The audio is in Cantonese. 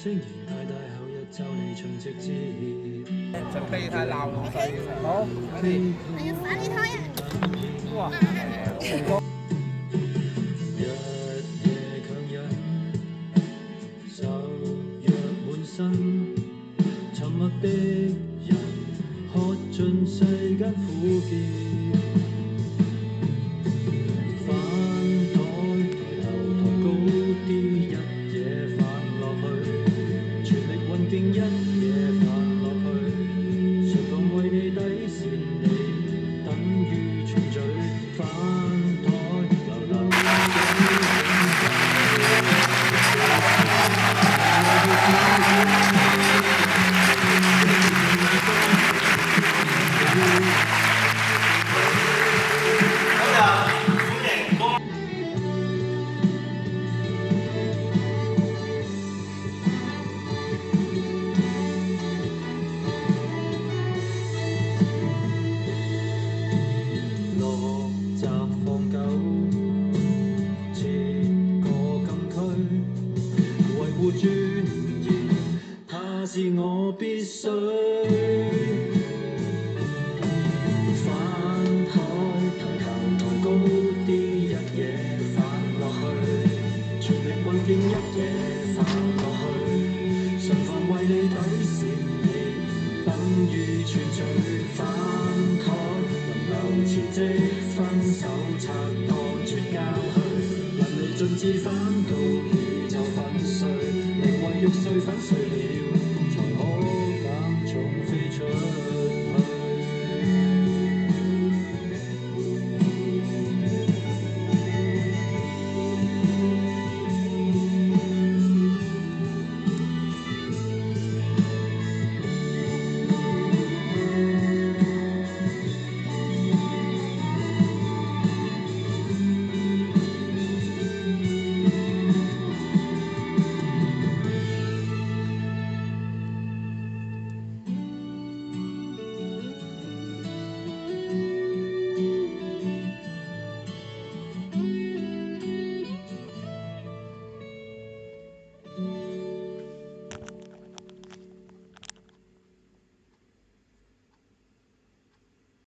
聲言太大後日就離場直接。準備睇鬧老細嘅。好，快啲！我要反你台啊！哇！日夜強忍，受虐滿身，沉默的人喝盡世間苦澀。反台抬頭抬高啲，一嘢反落去，全力運勁一嘢反落去，誰敢為你底線你等於串嘴。反台流流落閘放狗，設個禁區，維護尊嚴，它是我必須。反台抬頭抬高啲，一嘢反落去，全力運勁一嘢反落去，順從為你底線你等於串嘴。反台輪流辭職，分手拆檔絕交去，淋漓盡致反告宇宙粉碎，寧為玉碎粉碎。